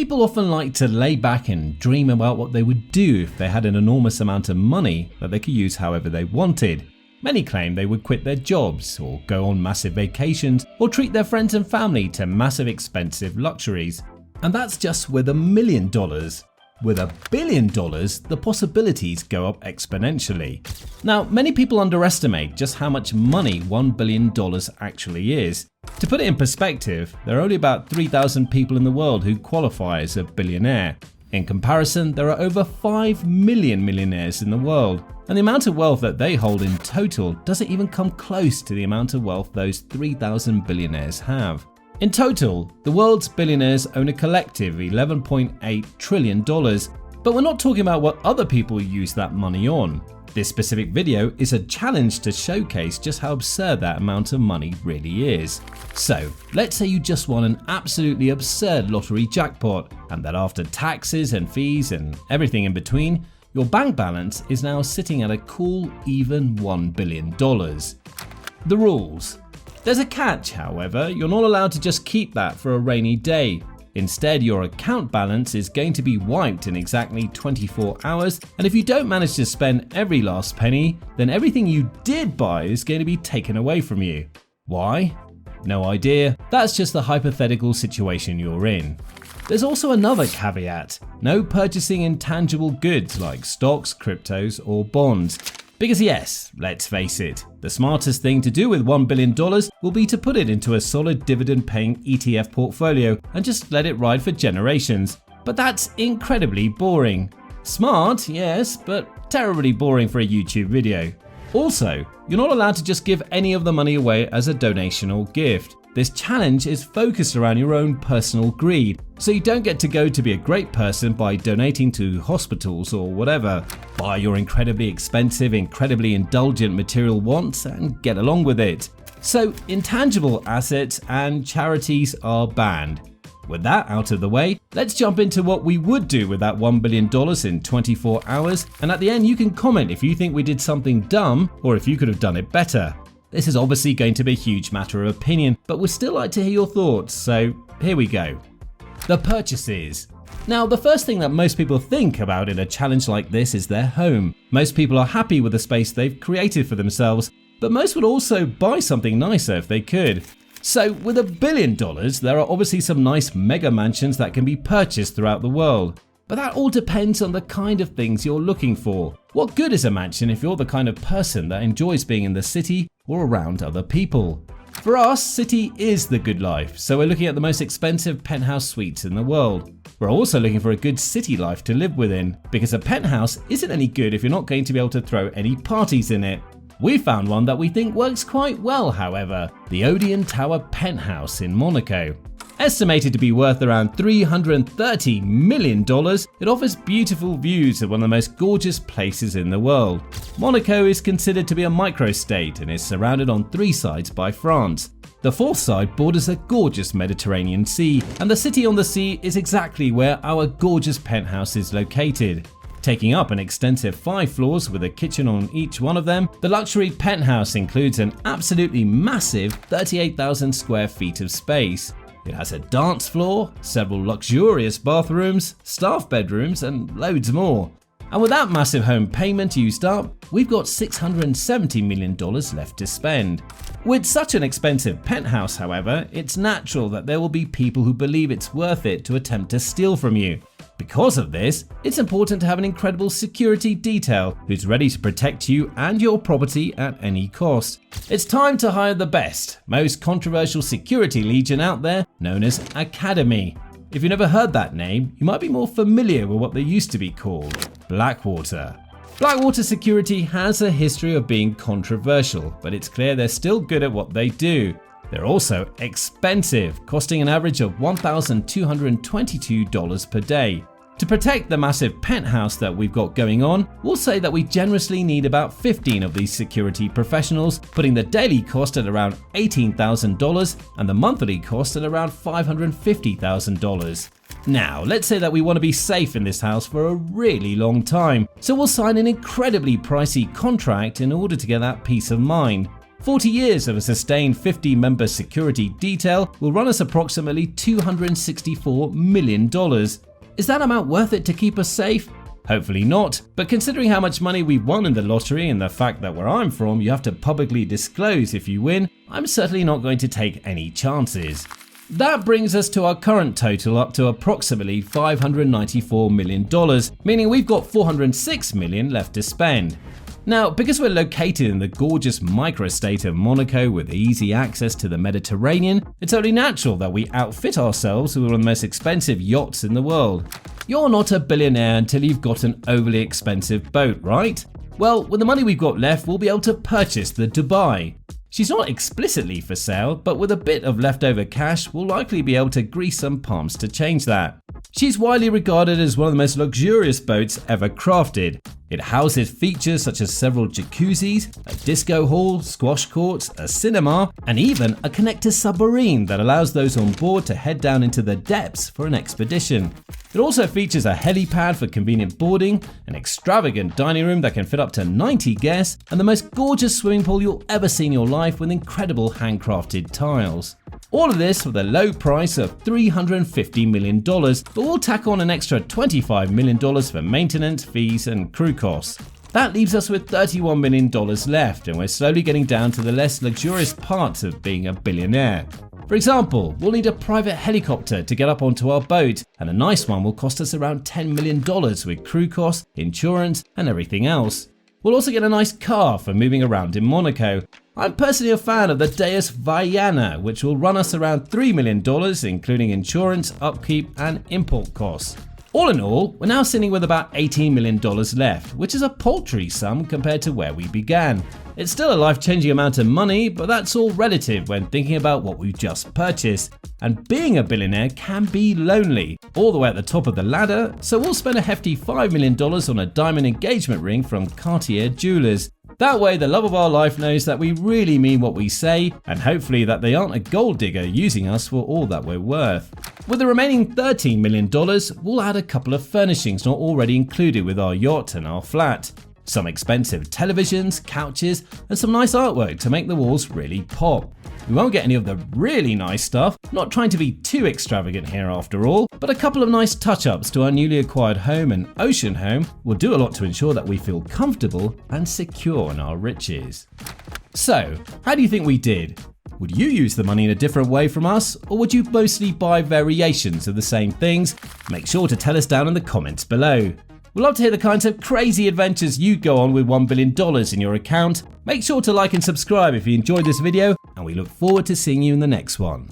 People often like to lay back and dream about what they would do if they had an enormous amount of money that they could use however they wanted. Many claim they would quit their jobs, or go on massive vacations, or treat their friends and family to massive expensive luxuries. And that's just with $1 million. With $1 billion, the possibilities go up exponentially. Now, many people underestimate just how much money $1 billion actually is. To put it in perspective, there are only about 3,000 people in the world who qualify as a billionaire. In comparison, there are over 5 million millionaires in the world, and the amount of wealth that they hold in total doesn't even come close to the amount of wealth those 3,000 billionaires have. In total, the world's billionaires own a collective $11.8 trillion, but we're not talking about what other people use that money on. This specific video is a challenge to showcase just how absurd that amount of money really is. So, let's say you just won an absolutely absurd lottery jackpot, and that after taxes and fees and everything in between, your bank balance is now sitting at a cool even $1 billion. The rules. There's a catch, however. You're not allowed to just keep that for a rainy day. Instead, your account balance is going to be wiped in exactly 24 hours, and if you don't manage to spend every last penny, then everything you did buy is going to be taken away from you. Why? No idea. That's just the hypothetical situation you're in. There's also another caveat. No purchasing intangible goods like stocks, cryptos, or bonds. Because yes, let's face it, the smartest thing to do with $1 billion will be to put it into a solid dividend-paying ETF portfolio and just let it ride for generations. But that's incredibly boring. Smart, yes, but terribly boring for a YouTube video. Also, you're not allowed to just give any of the money away as a donation or gift. This challenge is focused around your own personal greed, so you don't get to go to be a great person by donating to hospitals or whatever. Buy your incredibly expensive, incredibly indulgent material wants and get along with it. So intangible assets and charities are banned. With that out of the way, let's jump into what we would do with that $1 billion in 24 hours, and at the end you can comment if you think we did something dumb or if you could have done it better. This is obviously going to be a huge matter of opinion, but we'd still like to hear your thoughts, so here we go. The purchases. Now, the first thing that most people think about in a challenge like this is their home. Most people are happy with the space they've created for themselves, but most would also buy something nicer if they could. So, with $1 billion, there are obviously some nice mega mansions that can be purchased throughout the world. But that all depends on the kind of things you're looking for. What good is a mansion if you're the kind of person that enjoys being in the city or around other people? For us, city is the good life, so we're looking at the most expensive penthouse suites in the world. We're also looking for a good city life to live within, because a penthouse isn't any good if you're not going to be able to throw any parties in it. We found one that we think works quite well, however, the Odeon Tower Penthouse in Monaco. Estimated to be worth around $330 million, it offers beautiful views of one of the most gorgeous places in the world. Monaco is considered to be a microstate and is surrounded on 3 sides by France. The 4th side borders a gorgeous Mediterranean Sea, and the city on the sea is exactly where our gorgeous penthouse is located. Taking up an extensive 5 floors with a kitchen on each one of them, the luxury penthouse includes an absolutely massive 38,000 square feet of space. It has a dance floor, several luxurious bathrooms, staff bedrooms, and loads more. And with that massive home payment used up, we've got $670 million left to spend. With such an expensive penthouse, however, it's natural that there will be people who believe it's worth it to attempt to steal from you. Because of this, it's important to have an incredible security detail who's ready to protect you and your property at any cost. It's time to hire the best, most controversial security legion out there, known as Academy. If you've never heard that name, you might be more familiar with what they used to be called, Blackwater. Blackwater Security has a history of being controversial, but it's clear they're still good at what they do. They're also expensive, costing an average of $1,222 per day. To protect the massive penthouse that we've got going on, we'll say that we generously need about 15 of these security professionals, putting the daily cost at around $18,000 and the monthly cost at around $550,000. Now, let's say that we want to be safe in this house for a really long time, so we'll sign an incredibly pricey contract in order to get that peace of mind. 40 years of a sustained 50-member security detail will run us approximately $264 million. Is that amount worth it to keep us safe? Hopefully not, but considering how much money we won in the lottery and the fact that where I'm from you have to publicly disclose if you win, I'm certainly not going to take any chances. That brings us to our current total up to approximately $594 million, meaning we've got $406 million left to spend. Now, because we're located in the gorgeous microstate of Monaco with easy access to the Mediterranean, it's only natural that we outfit ourselves with one of the most expensive yachts in the world. You're not a billionaire until you've got an overly expensive boat, right? Well, with the money we've got left, we'll be able to purchase the Dubai. She's not explicitly for sale, but with a bit of leftover cash, we'll likely be able to grease some palms to change that. She's widely regarded as one of the most luxurious boats ever crafted. It houses features such as several jacuzzis, a disco hall, squash courts, a cinema, and even a connector submarine that allows those on board to head down into the depths for an expedition. It also features a helipad for convenient boarding, an extravagant dining room that can fit up to 90 guests, and the most gorgeous swimming pool you'll ever see in your life with incredible handcrafted tiles. All of this with a low price of $350 million, but we'll tack on an extra $25 million for maintenance, fees, and crew costs. That leaves us with $31 million left, and we're slowly getting down to the less luxurious parts of being a billionaire. For example, we'll need a private helicopter to get up onto our boat, and a nice one will cost us around $10 million with crew costs, insurance, and everything else. We'll also get a nice car for moving around in Monaco. I'm personally a fan of the Deus Vaiana, which will run us around $3 million, including insurance, upkeep, and import costs. All in all, we're now sitting with about $18 million left, which is a paltry sum compared to where we began. It's still a life-changing amount of money, but that's all relative when thinking about what we've just purchased. And being a billionaire can be lonely, all the way at the top of the ladder, so we'll spend a hefty $5 million on a diamond engagement ring from Cartier Jewelers. That way the love of our life knows that we really mean what we say, and hopefully that they aren't a gold digger using us for all that we're worth. With the remaining $13 million, we'll add a couple of furnishings not already included with our yacht and our flat. Some expensive televisions, couches, and some nice artwork to make the walls really pop. We won't get any of the really nice stuff, not trying to be too extravagant here after all, but a couple of nice touch-ups to our newly acquired home and ocean home will do a lot to ensure that we feel comfortable and secure in our riches. So, how do you think we did? Would you use the money in a different way from us, or would you mostly buy variations of the same things? Make sure to tell us down in the comments below. We'd love to hear the kinds of crazy adventures you go on with $1 billion in your account. Make sure to like and subscribe if you enjoyed this video, and we look forward to seeing you in the next one.